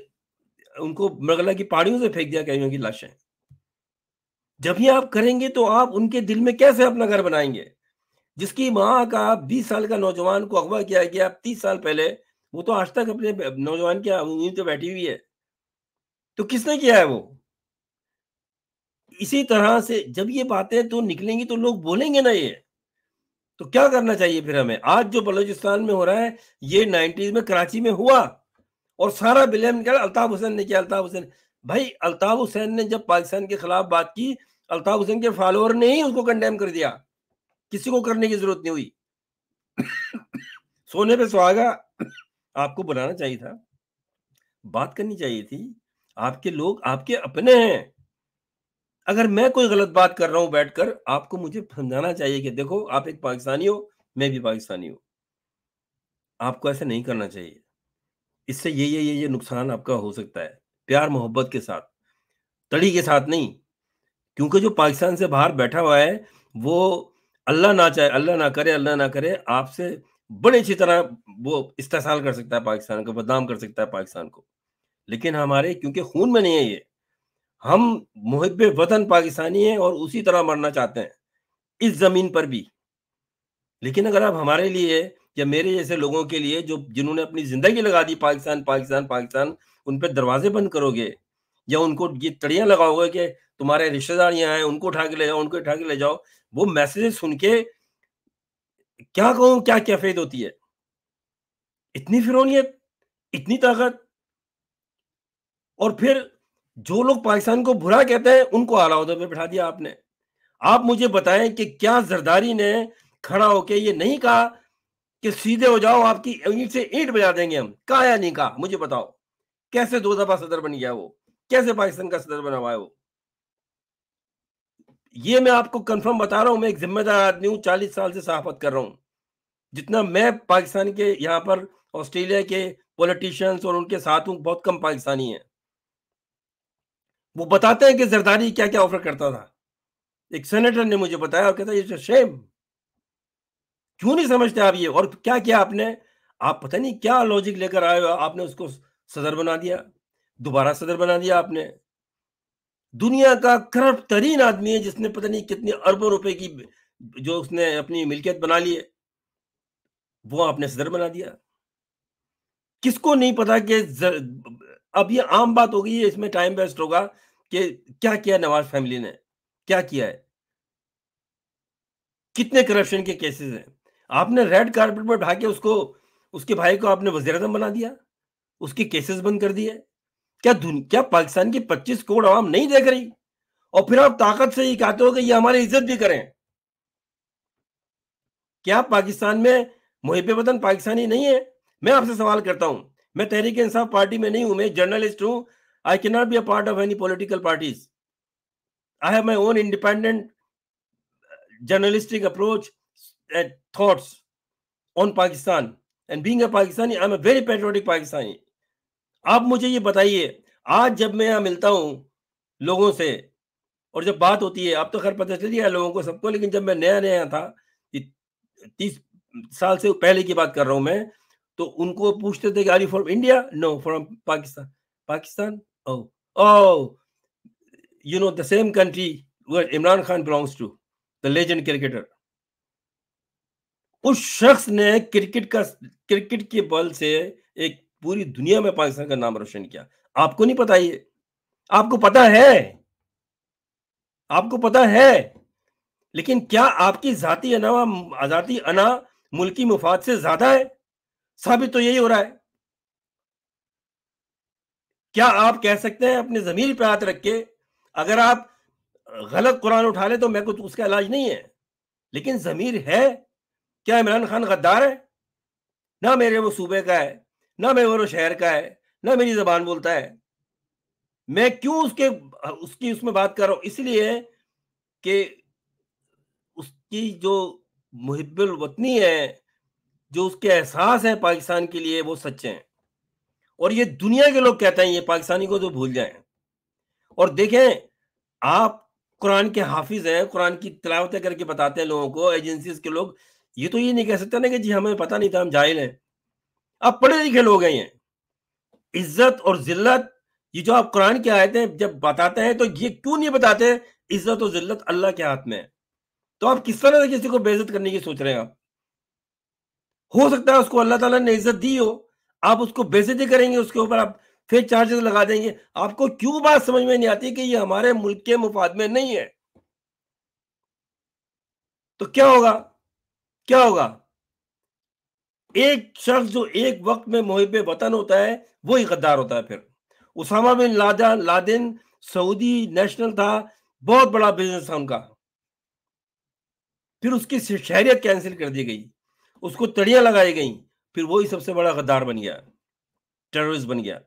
ان کو مرغلہ کی پہاڑیوں سے پھینک دیا کئیوں کی لاشیں۔ جب یہ آپ کریں گے تو آپ ان کے دل میں کیسے اپنا گھر بنائیں گے؟ جس کی ماں کا 20 سال کا نوجوان کو اغوا کیا گیا 30 سال پہلے، وہ تو آج تک اپنے نوجوان کی امید پہ بیٹھی ہوئی ہے، تو کس نے کیا ہے وہ؟ اسی طرح سے جب یہ باتیں تو نکلیں گی تو لوگ بولیں گے نا، یہ تو کیا کرنا چاہیے پھر ہمیں؟ آج جو بلوچستان میں ہو رہا ہے، یہ 90s میں کراچی میں ہوا، اور سارا بلیم کیا الطاف حسین نے کیا؟ الطاف حسین، بھائی الطاف حسین نے جب پاکستان کے خلاف بات کی، الطاف حسین کے فالوور نے ہی اس کو کنڈیم کر دیا، کسی کو کرنے کی ضرورت نہیں ہوئی۔ سونے پہ سہاگا آپ کو بنانا چاہیے تھا، بات کرنی چاہیے تھی۔ آپ کے لوگ آپ کے اپنے ہیں، اگر میں کوئی غلط بات کر رہا ہوں بیٹھ کر، آپ کو مجھے سمجھانا چاہیے کہ دیکھو آپ ایک پاکستانی ہو، میں بھی پاکستانی ہوں، آپ کو ایسا نہیں کرنا چاہیے، اس سے یہ نقصان آپ کا ہو سکتا ہے۔ پیار محبت کے ساتھ، تڑی کے ساتھ نہیں، کیونکہ جو پاکستان سے باہر بیٹھا ہوا ہے وہ اللہ نہ چاہے، اللہ نہ کرے آپ سے بڑی اچھی طرح وہ استحصال کر سکتا ہے پاکستان کو، بدنام کر سکتا ہے پاکستان کو، لیکن ہمارے کیونکہ خون میں نہیں ہے یہ، ہم محب وطن پاکستانی ہیں اور اسی طرح مرنا چاہتے ہیں اس زمین پر بھی۔ لیکن اگر آپ ہمارے لیے یا میرے جیسے لوگوں کے لیے جنہوں نے اپنی زندگی لگا دی پاکستان پاکستان پاکستان، ان پہ دروازے بند کرو گے، یا ان کو یہ تڑیاں لگاؤ گے کہ تمہارے رشتہ دار یہاں ہیں، ان کو اٹھا کے لے جاؤ، ان کو اٹھا کے لے جاؤ، وہ میسیجز سن کے کیا کہوں، کیا کیفیت ہوتی ہے؟ اتنی فرونیت، اتنی طاقت، اور پھر جو لوگ پاکستان کو برا کہتے ہیں ان کو اعلیٰ عہدے پہ بٹھا دیا آپ نے۔ آپ مجھے بتائیں کہ کیا زرداری نے کھڑا ہو کے یہ نہیں کہا کہ سیدھے ہو جاؤ، آپ کی اینٹ سے اینٹ بجا دیں گے ہم؟ کہا یا نہیں کہا؟ مجھے بتاؤ، کیسے 2 دفعہ صدر بن گیا وہ؟ کیسے پاکستان کا صدر بنا ہوا ہے وہ؟ یہ میں آپ کو کنفرم بتا رہا ہوں، میں ایک ذمہ دار آدمی ہوں، 40 سال سے صحافت کر رہا ہوں، جتنا میں پاکستان کے یہاں پر آسٹریلیا کے پولیٹیشینز اور ان کے ساتھ ہوں، بہت کم پاکستانی ہیں۔ وہ بتاتے ہیں کہ زرداری کیا کیا آفر کرتا تھا۔ ایک سینیٹر نے مجھے بتایا اور کہتا ہے اٹس اے شیم کیوں نہیں سمجھتے آپ یہ؟ اور کیا کیا آپ نے؟ آپ پتہ نہیں کیا لاجک لے کر آئے ہو، آپ نے اس کو صدر بنا دیا، دوبارہ صدر بنا دیا آپ نے۔ دنیا کا کرپٹ ترین آدمی ہے، جس نے پتہ نہیں کتنے اربوں روپے کی جو اس نے اپنی ملکیت بنا لی ہے، وہ آپ نے صدر بنا دیا۔ کس کو نہیں پتا کہ اب یہ عام بات ہو گئی ہے، اس میں ٹائم ویسٹ ہوگا کہ کیا کیا نواز فیملی نے، کیا کیا ہے، کتنے کرپشن کے کیسز ہیں۔ آپ نے ریڈ کارپٹ پر ڈھا کے اس کے بھائی کو آپ نے وزیر اعظم بنا دیا، اس کے کیسز بند کر دیے۔ کیا پاکستان کی 25 کروڑ عوام نہیں دیکھ رہی؟ اور پھر آپ طاقت سے یہ کہتے ہو کہ یہ ہماری عزت بھی کریں۔ کیا پاکستان میں محب وطن پاکستانی نہیں ہے؟ میں آپ سے سوال کرتا ہوں، میں تحریک انصاف پارٹی میں نہیں ہوں، میں جرنلسٹ ہوں۔ I cannot be a part of any political parties. I have my own independent journalistic approach and thoughts on Pakistan. And being a Pakistani, I'm a very patriotic Pakistani. آپ مجھے یہ بتائیے، آج جب میں یہاں ملتا ہوں لوگوں سے اور جب بات ہوتی ہے، اب تو خیر پتہ چل گیا لوگوں کو سب کو، لیکن جب میں نیا تھا، 30 سال سے پہلے کی بات کر رہا ہوں میں، تو ان کو پوچھتے تھے کہ are you from India? No, from Pakistan. Pakistan? Oh, you know, the same country where Imran Khan belongs to, the legend cricketer. اس شخص نے کرکٹ کے بل سے ایک پوری دنیا میں پاکستان کا نام روشن کیا۔ آپ کو نہیں پتا؟ یہ آپ کو پتا ہے، آپ کو پتا ہے، لیکن کیا آپ کی ذاتی انا ملکی مفاد سے زیادہ ہے؟ ثابت تو یہی ہو رہا ہے۔ کیا آپ کہہ سکتے ہیں اپنے ضمیر پہ ہاتھ رکھ کے، اگر آپ غلط قرآن اٹھا لیں تو میں کو اس کا علاج نہیں ہے، لیکن ضمیر ہے؟ کیا عمران خان غدار ہے؟ نہ میرے وہ صوبے کا ہے، نہ میرے وہ شہر کا ہے، نہ میری زبان بولتا ہے۔ میں کیوں اس میں بات کر رہا ہوں؟ اس لیے کہ اس کی جو محب الوطنی ہے، جو اس کے احساس ہے پاکستان کے لیے، وہ سچے ہیں۔ اور یہ دنیا کے لوگ کہتے ہیں یہ پاکستانی کو تو بھول جائیں۔ اور دیکھیں، آپ قرآن کے حافظ ہیں، قرآن کی تلاوتیں کر کے بتاتے ہیں لوگوں کو، ایجنسیز کے لوگ، یہ تو یہ نہیں کہہ سکتے نا کہ جی ہمیں پتہ نہیں تھا، ہم جاہل ہیں۔ آپ پڑھے لکھے لوگ ہیں۔ عزت اور ذلت، یہ جو آپ قرآن کی آیتیں جب بتاتے ہیں تو یہ کیوں نہیں بتاتے عزت اور ذلت اللہ کے ہاتھ میں ہے؟ تو آپ کس طرح سے کسی کو بے عزت کرنے کی سوچ رہے ہیں؟ آپ ہو سکتا ہے اس کو اللہ تعالیٰ نے عزت دی ہو، آپ اس کو بے عزتی کریں گے، اس کے اوپر آپ فیک چارجز لگا دیں گے۔ آپ کو کیوں بات سمجھ میں نہیں آتی کہ یہ ہمارے ملک کے مفاد میں نہیں ہے؟ تو کیا ہوگا؟ کیا ہوگا؟ ایک شخص جو ایک وقت میں محب وطن ہوتا ہے وہی غدار ہوتا ہے۔ پھر اسامہ بن لادن سعودی نیشنل تھا، بہت بڑا بزنس تھا ان کا، پھر اس کی شہریت کینسل کر دی گئی، اس کو تڑیاں لگائی گئیں، پھر وہی سب سے بڑا غدار بن گیا، ٹیررسٹ بن گیا۔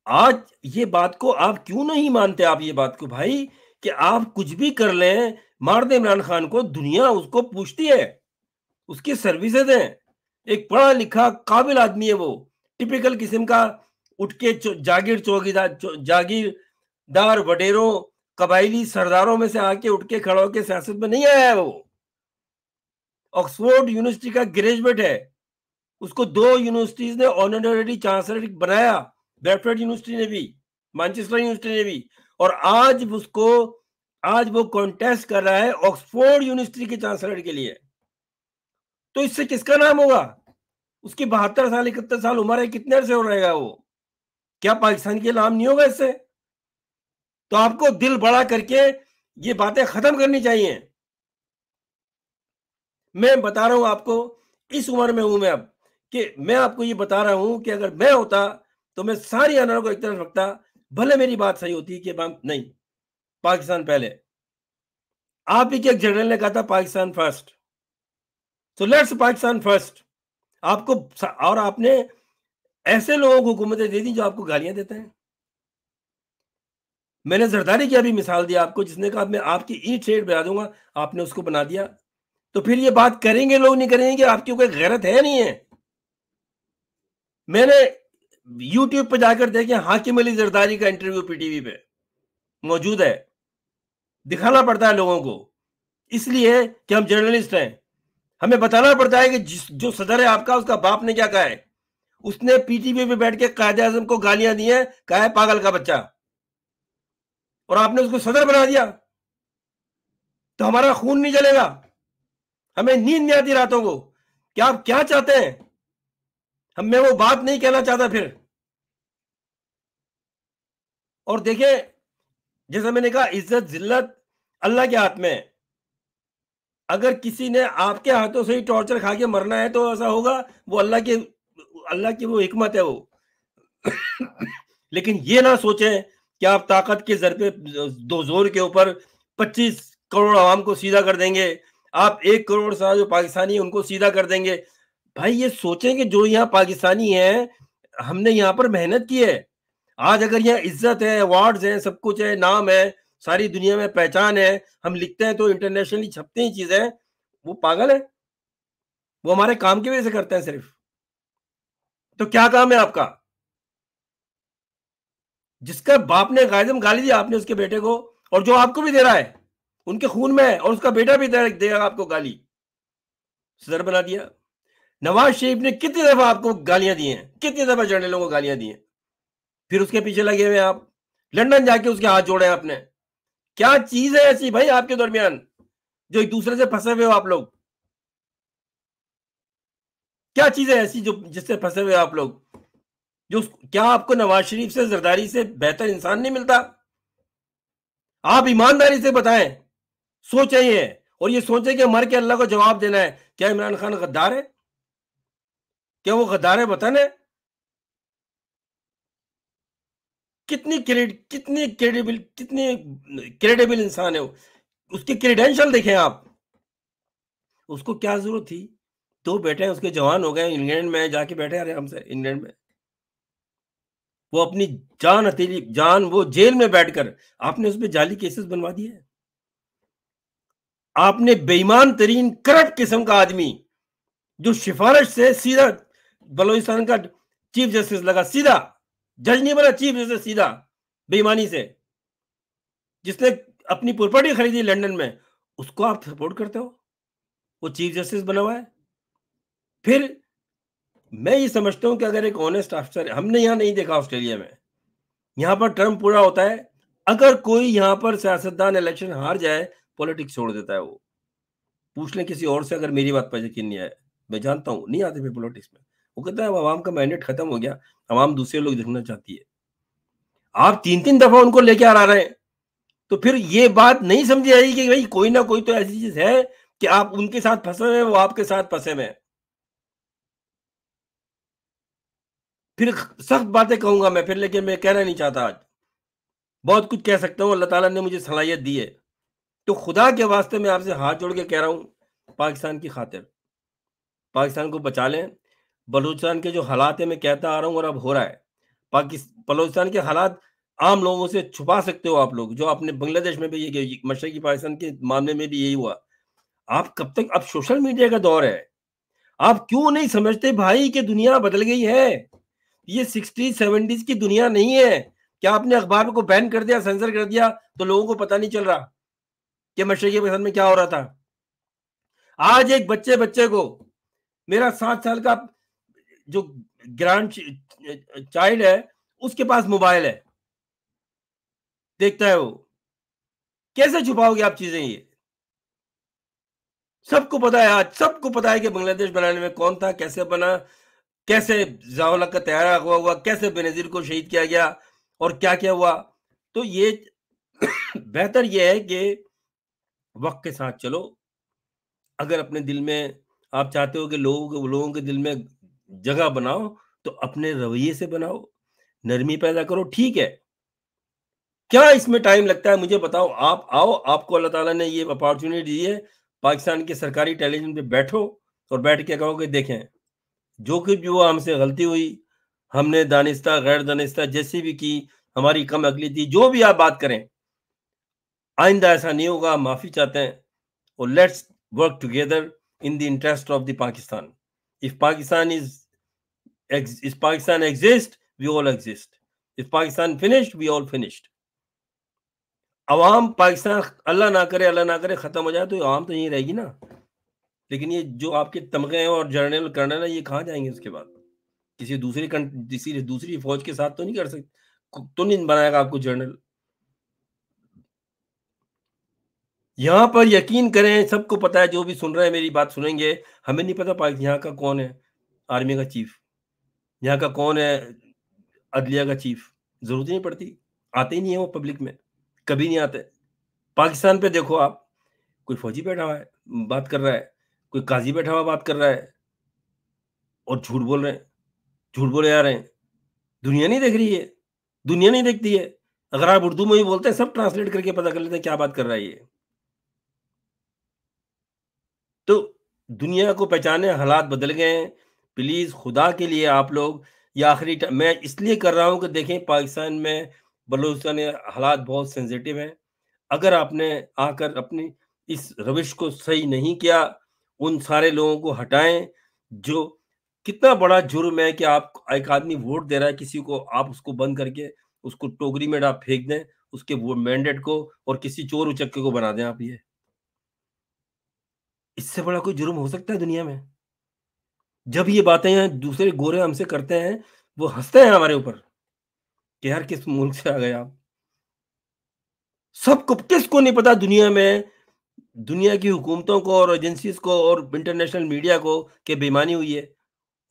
آج یہ بات کو آپ کیوں نہیں مانتے؟ آپ یہ بات کو بھائی، کہ آپ کچھ بھی کر لیں، مار دیں عمران خان کو، دنیا اس کو پوچھتی ہے، اس کی سروسز ہیں، ایک پڑھا لکھا قابل آدمی ہے وہ، ٹپیکل قسم کا، اٹھ کے جاگیردار وڈیروں قبائلی سرداروں میں سے آ کے اٹھ کے کھڑا ہو کے سیاست میں نہیں آیا ہے۔ وہ آکسفورڈ یونیورسٹی کا گریجویٹ ہے، اس کو 2 یونیورسٹیز نے آنرری چانسلر بنایا، بریڈفورڈ یونیورسٹی نے بھی، مانچسٹر یونیورسٹی نے بھی، اور آج وہ کانٹیسٹ کر رہا ہے آکسفورڈ یونیورسٹی کے چانسلر کے لیے۔ تو اس سے کس کا نام ہوگا؟ اس کی 72 سال 71 سال عمر ہے، کتنے عرصے ہو رہے گا وہ؟ کیا پاکستان کے نام نہیں ہوگا اس سے؟ تو آپ کو دل بڑا کر کے یہ باتیں ختم کرنی چاہیے۔ میں بتا رہا ہوں آپ کو، اس عمر میں ہوں میں اب، کہ میں آپ کو یہ بتا رہا ہوں کہ اگر میں ہوتا تو میں ساری انر کو ایک طرف رکھتا، بھلے میری بات صحیح ہوتی کہ نہیں، پاکستان پہلے۔ آپ ہی کے ایک جنرل نے کہا تھا پاکستان فرسٹ، تو لیٹس پاکستان فرسٹ۔ آپ کو، اور آپ نے ایسے لوگوں کو حکومتیں دے دی جو آپ کو گالیاں دیتے ہیں۔ میں نے زرداری کی ابھی مثال دیا آپ کو، جس نے کہا میں آپ کی اینٹ ریٹ بنا دوں گا، آپ نے اس کو بنا دیا۔ تو پھر یہ بات کریں گے لوگ نہیں کریں گے؟ آپ کی کوئی غیرت ہے نہیں ہے؟ میں نے یوٹیوب پہ جا کر دیکھیں، حاکم علی زرداری کا انٹرویو پی ٹی وی پہ موجود ہے، دکھانا پڑتا ہے لوگوں کو اس لیے کہ ہم جرنلسٹ ہیں، ہمیں بتانا پڑتا ہے کہ جو صدر ہے آپ کا، اس کا باپ نے کیا کہا ہے. اس نے پی ٹی وی پہ بیٹھ کے قائد اعظم کو گالیاں دی ہیں، کہا ہے پاگل کا بچہ، اور آپ نے اس کو صدر بنا دیا. تو ہمارا خون نہیں جلے گا؟ ہمیں نیند نہیں آتی راتوں کو کہ آپ کیا چاہتے ہیں؟ میں وہ بات نہیں کہنا چاہتا پھر. اور دیکھیں، جیسا میں نے کہا، عزت ذلت اللہ کے ہاتھ میں ہے. اگر کسی نے آپ کے ہاتھوں سے ہی ٹارچر کھا کے مرنا ہے تو ایسا ہوگا، وہ اللہ کی وہ حکمت ہے وہ. لیکن یہ نہ سوچیں کہ آپ طاقت کے ضربے دو زور کے اوپر 25 کروڑ عوام کو سیدھا کر دیں گے، آپ 1 کروڑ سا جو پاکستانی ہیں ان کو سیدھا کر دیں گے. بھائی یہ سوچیں کہ جو یہاں پاکستانی ہیں، ہم نے یہاں پر محنت کی ہے. آج اگر یہاں عزت ہے، ایوارڈز ہیں، سب کچھ ہے، نام ہے، ساری دنیا میں پہچان ہے، ہم لکھتے ہیں تو انٹرنیشنلی چھپتے ہیں چیزیں، وہ پاگل ہے. وہ ہمارے کام کی وجہ سے کرتے ہیں صرف. تو کیا کام ہے آپ کا؟ جس کا باپ نے قائدم گالی دی آپ نے اس کے بیٹے کو، اور جو آپ کو بھی دے رہا ہے، ان کے خون میں ہے، اور اس کا بیٹا بھی دے گا آپ کو گالی، صدر بنا دیا. نواز شریف نے کتنی دفعہ آپ کو گالیاں دی ہیں، کتنی دفعہ جرنلوں کو گالیاں دی ہیں، پھر اس کے پیچھے لگے ہوئے آپ. لندن جا کے اس کے ہاتھ جوڑے آپ نے. کیا چیز ہے ایسی بھائی آپ کے درمیان جو ایک دوسرے سے پھنسے ہوئے ہو آپ لوگ؟ کیا چیز ہے ایسی جو جس سے پھنسے ہوئے آپ لوگ؟ کیا آپ کو نواز شریف سے، زرداری سے بہتر انسان نہیں ملتا؟ آپ ایمانداری سے بتائیں، سوچیں یہ، اور یہ سوچیں کہ مر کے اللہ کو جواب دینا ہے. کیا عمران خان غدار ہے؟ کیا وہ غدار وطن ہے؟ کتنی کریڈیبل انسان ہے وہ. اس کے کریڈینشل دیکھیں آپ. اس کو کیا ضرورت تھی؟ 2 بیٹے ہیں اس کے، جوان ہو گئے، انگلینڈ میں جا کے بیٹھے آرام سے. انگلینڈ میں وہ اپنی جان ہتھیلی، وہ جیل میں بیٹھ کر آپ نے اس پہ جعلی کیسز بنوا دیے. آپ نے بے ایمان ترین کرپٹ قسم کا آدمی جو سفارش سے سیدھا بلوچستان کا چیف جسٹس لگا، سیدھا جج نہیں بنا، چیف جسٹس سیدھا، بے ایمانی سے، جس نے اپنی پراپرٹی خریدی لنڈن میں، اس کو آپ سپورٹ کرتے ہو؟ وہ چیف جسٹس بنا ہوا ہے. پھر میں یہ سمجھتا ہوں کہ اگر ایک آنےسٹ افسر، ہم نے یہاں نہیں دیکھا آسٹریلیا میں، یہاں پر ٹرم پورا ہوتا ہے، اگر کوئی یہاں پر سیاستدان الیکشن ہار جائے، پولیٹکس چھوڑ دیتا ہے. وہ پوچھ لیں کسی اور سے اگر میری بات پر یقین نہیں آئے، میں جانتا ہوں نہیں آتے پھر پولیٹکس میں. وہ کہتا ہے عوام کا مینڈیٹ ختم ہو گیا، عوام دوسرے لوگ دیکھنا چاہتی ہے. آپ 3 دفعہ ان کو لے کے آ رہے ہیں، تو پھر یہ بات نہیں سمجھی آئی کہ بھائی کوئی نہ کوئی تو ایسی چیز ہے کہ آپ ان کے ساتھ پھنسے ہوئے، وہ آپ کے ساتھ پھنسے ہوئے. پھر سخت باتیں کہوں گا میں پھر، لیکن میں کہنا نہیں چاہتا. آج بہت کچھ کہہ سکتا ہوں، اللہ تعالیٰ نے مجھے صلاحیت دی ہے. تو خدا کے واسطے میں آپ سے ہاتھ جوڑ کے کہہ رہا ہوں، پاکستان کی خاطر پاکستان کو بچا لیں. بلوچستان کے جو حالات ہیں، میں کہتا آ رہا ہوں اور اب ہو رہا ہے. بلوچستان کے حالات عام لوگوں سے چھپا سکتے ہو آپ لوگ، جو آپ نے بنگلہ دیش میں بھی یہ مشرقی پاکستان کے معاملے میں بھی یہی ہوا. آپ کب تک؟ اب سوشل میڈیا کا دور ہے، آپ کیوں نہیں سمجھتے بھائی کہ دنیا بدل گئی ہے؟ یہ 60-70s کی دنیا نہیں ہے. کیا آپ نے اخبار کو بین کر دیا، سینسر کر دیا تو لوگوں کو پتہ نہیں چل رہا کہ مشرقی پاکستان میں کیا ہو رہا تھا؟ آج ایک بچے کو، میرا 7 سال کا جو گرانڈ چائلڈ ہے، اس کے پاس موبائل ہے، دیکھتا ہے وہ. کیسے چھپاؤ گے آپ چیزیں؟ یہ سب کو پتا ہے، آج سب کو پتا ہے کہ بنگلہ دیش بنانے میں کون تھا، کیسے بنا، کیسے ضیاء الحق کا طیارہ ہوا، کیسے بینظیر کو شہید کیا گیا، اور کیا کیا ہوا. تو یہ بہتر یہ ہے کہ وقت کے ساتھ چلو. اگر اپنے دل میں آپ چاہتے ہو کہ لوگوں کے دل میں جگہ بناؤ، تو اپنے رویے سے بناؤ، نرمی پیدا کرو. ٹھیک ہے، کیا اس میں ٹائم لگتا ہے مجھے بتاؤ. آپ آؤ، آپ کو اللہ تعالیٰ نے یہ اپارچونیٹی دی ہے، پاکستان کے سرکاری ٹیلی ویژن پہ بیٹھو اور بیٹھ کے کہو کہ دیکھیں جو کچھ بھی ہوا، ہم سے غلطی ہوئی، ہم نے دانستہ غیر دانستہ جیسی بھی کی، ہماری کم عقلی تھی، جو بھی آپ بات کریں، آئندہ ایسا نہیں ہوگا. معافی چاہتے ہیں، اور let's work together in the interest of the Pakistan. If Pakistan exists, we all exist. If Pakistan finished, we all finished. عوام پاکستان اللہ نہ کرے ختم ہو جائے تو عوام تو یہیں رہے گی نا، لیکن یہ جو آپ کے تمغے ہیں اور جنرل کرنل ہیں یہ کہاں جائیں گے اس کے بعد؟ کسی دوسری فوج کے ساتھ تو نہیں کر سکتے، تو نہیں بنائے گا آپ کو جنرل۔ یہاں پر یقین کریں، سب کو پتا ہے، جو بھی سن رہے ہیں میری بات سنیں گے، ہمیں نہیں پتا یہاں کا کون ہے آرمی کا چیف، یہاں کا کون ہے عدلیہ کا چیف، ضرورت ہی نہیں پڑتی، آتے ہی نہیں ہے وہ پبلک میں، کبھی نہیں آتے۔ پاکستان پہ دیکھو آپ، کوئی فوجی بیٹھا ہوا ہے بات کر رہا ہے، کوئی قاضی بیٹھا ہوا بات کر رہا ہے، اور جھوٹ بول رہے ہیں، جھوٹ بولے جا رہے ہیں۔ دنیا نہیں دیکھ رہی ہے، دنیا نہیں دیکھتی ہے۔ اگر آپ اردو میں بھی بولتے ہیں سب ٹرانسلیٹ کر کے پتہ کر لیتے ہیں کیا بات کر رہا ہے یہ۔ تو دنیا کو پہچانے، حالات بدل گئے ہیں۔ پلیز خدا کے لیے آپ لوگ، یہ آخری میں اس لیے کر رہا ہوں کہ دیکھیں پاکستان میں بلوچستان میں حالات بہت سینسیٹیو ہیں۔ اگر آپ نے آ کر اپنی اس روش کو صحیح نہیں کیا، ان سارے لوگوں کو ہٹائیں۔ جو کتنا بڑا جرم ہے کہ آپ ایک آدمی ووٹ دے رہا ہے کسی کو، آپ اس کو بند کر کے اس کو ٹوکری میں آپ پھینک دیں اس کے وہ مینڈیٹ کو، اور کسی چور اچکے کو بنا دیں آپ۔ یہ اس سے بڑا کوئی جرم ہو سکتا ہے دنیا میں؟ جب یہ باتیں دوسرے گورے ہم سے کرتے ہیں، وہ ہنستے ہیں ہمارے اوپر کہ یار کس ملک سے آ گئے آپ۔ سب کو، کس کو نہیں پتا دنیا میں، دنیا کی حکومتوں کو اور ایجنسیز کو اور انٹرنیشنل میڈیا کو کہ بے ایمانی ہوئی ہے،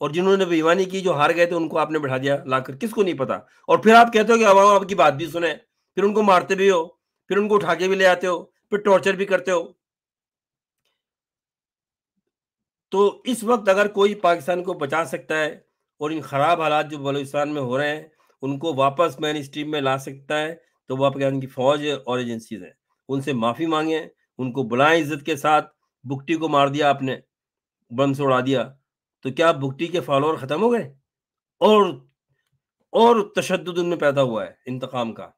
اور جنہوں نے بے ایمانی کی جو ہار گئے تھے ان کو آپ نے بٹھا دیا لا کر، کس کو نہیں پتا؟ اور پھر آپ کہتے ہو کہ عوام آپ کی بات بھی سنیں، پھر ان کو مارتے بھی ہو، پھر ان کو اٹھا کے بھی لے آتے ہو، پھر ٹارچر بھی کرتے ہو۔ تو اس وقت اگر کوئی پاکستان کو بچا سکتا ہے اور ان خراب حالات جو بلوچستان میں ہو رہے ہیں ان کو واپس مین اسٹریم میں لا سکتا ہے، تو وہ پاکستان کی فوج اور ایجنسیز ہیں، ان سے معافی مانگیں، ان کو بلائیں عزت کے ساتھ۔ بگٹی کو مار دیا آپ نے، بم سے اڑا دیا، تو کیا بگٹی کے فالوور ختم ہو گئے؟ اور تشدد ان میں پیدا ہوا ہے انتقام کا،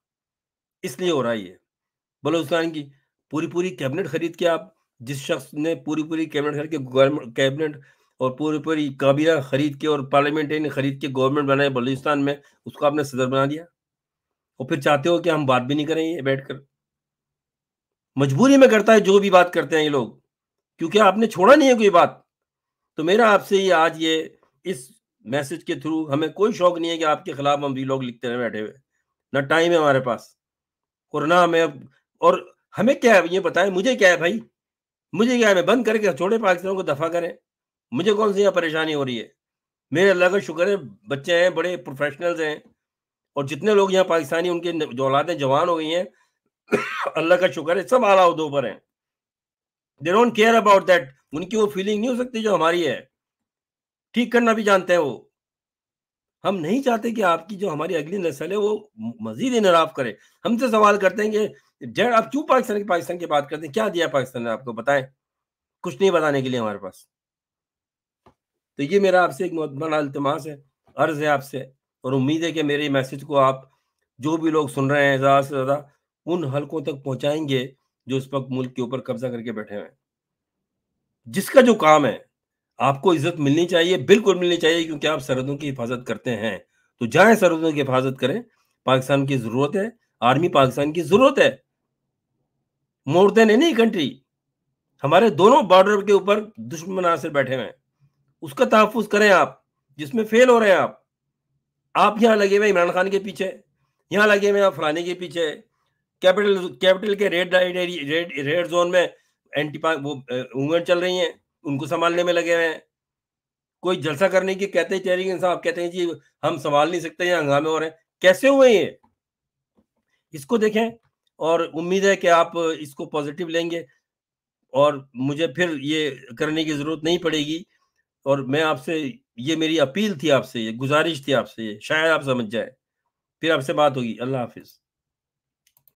اس لیے ہو رہا ہے یہ۔ بلوچستان کی پوری کیبنٹ خرید کے آپ، جس شخص نے پوری کیبنٹ خرید کے کیبنٹ اور پوری کابینہ خرید کے اور پارلیمنٹ خرید کے گورنمنٹ بنائے بلوچستان میں، اس کو آپ نے صدر بنا دیا، اور پھر چاہتے ہو کہ ہم بات بھی نہیں کریں یہ بیٹھ کر۔ مجبوری میں کرتا ہے جو بھی بات کرتے ہیں یہ لوگ، کیونکہ آپ نے چھوڑا نہیں ہے کوئی بات۔ تو میرا آپ سے یہ آج یہ اس میسج کے تھرو، ہمیں کوئی شوق نہیں ہے کہ آپ کے خلاف ہم ویلاگ لکھتے رہے بیٹھے ہوئے، نہ ٹائم ہے ہمارے پاس، اور نہ ہمیں اور ہمیں کیا ہے یہ بتائیں، مجھے کیا ہے بھائی، مجھے کیا ہے، میں بند کر کے چھوڑے پاکستان کو دفاع کریں، مجھے کون سی یہاں پریشانی ہو رہی ہے؟ میرے اللہ کا شکر ہے بچے ہیں، بڑے پروفیشنلز ہیں، اور جتنے لوگ یہاں پاکستانی ان کے جو اولادیں جوان ہو گئی ہیں اللہ کا شکر ہے سب اعلیٰ عہدوں پر ہیں۔ They don't care about that, ان کی وہ فیلنگ نہیں ہو سکتی جو ہماری ہے، ٹھیک کرنا بھی جانتے ہیں وہ۔ ہم نہیں چاہتے کہ آپ کی جو ہماری اگلی نسل ہے وہ مزید انحراف کرے۔ ہم سے سوال کرتے ہیں کہ ڈیڈ آپ کیوں پاکستان کی بات کرتے ہیں، کیا دیا پاکستان نے آپ کو، بتائیں۔ کچھ نہیں بتانے کے لیے ہمارے پاس۔ تو یہ میرا آپ سے ایک بہت بڑا التماس ہے، عرض ہے آپ سے، اور امید ہے کہ میرے میسج کو آپ جو بھی لوگ سن رہے ہیں زیادہ سے زیادہ ان حلقوں تک پہنچائیں گے جو اس وقت ملک کے اوپر قبضہ کر کے بیٹھے ہوئے ہیں۔ جس کا جو کام ہے، آپ کو عزت ملنی چاہیے، بالکل ملنی چاہیے، کیونکہ آپ سرحدوں کی حفاظت کرتے ہیں، تو جائیں سرحدوں کی حفاظت کریں۔ پاکستان کی ضرورت ہے، آرمی پاکستان کی ضرورت ہے، مور دین اینی کنٹری۔ ہمارے دونوں بارڈر کے اوپر دشمن عناصر بیٹھے ہوئے ہیں، اس کا تحفظ کریں آپ، جس میں فیل ہو رہے ہیں آپ یہاں لگے ہوئے عمران خان کے پیچھے، یہاں لگے ہوئے آپ فلانے کے پیچھے، کیپٹل کے ریڈ زون میں اینٹی پاک وہ موومنٹ چل رہی ہیں، ان کو سنبھالنے میں لگے ہوئے ہیں۔ کوئی جلسہ کرنے کی کہتے ہیں تحریک انصاف، کہتے ہیں جی ہم سنبھال نہیں سکتے، یہاں ہنگامے ہو رہے ہیں، کیسے ہوئے یہ؟ اس کو دیکھیں، اور امید ہے کہ آپ اس کو پازیٹیو لیں گے، اور مجھے پھر یہ کرنے کی ضرورت نہیں پڑے گی۔ اور میں آپ سے، یہ میری اپیل تھی آپ سے، یہ گزارش تھی آپ سے، یہ شاید آپ سمجھ جائے۔ پھر آپ سے بات ہوگی۔ اللہ حافظ۔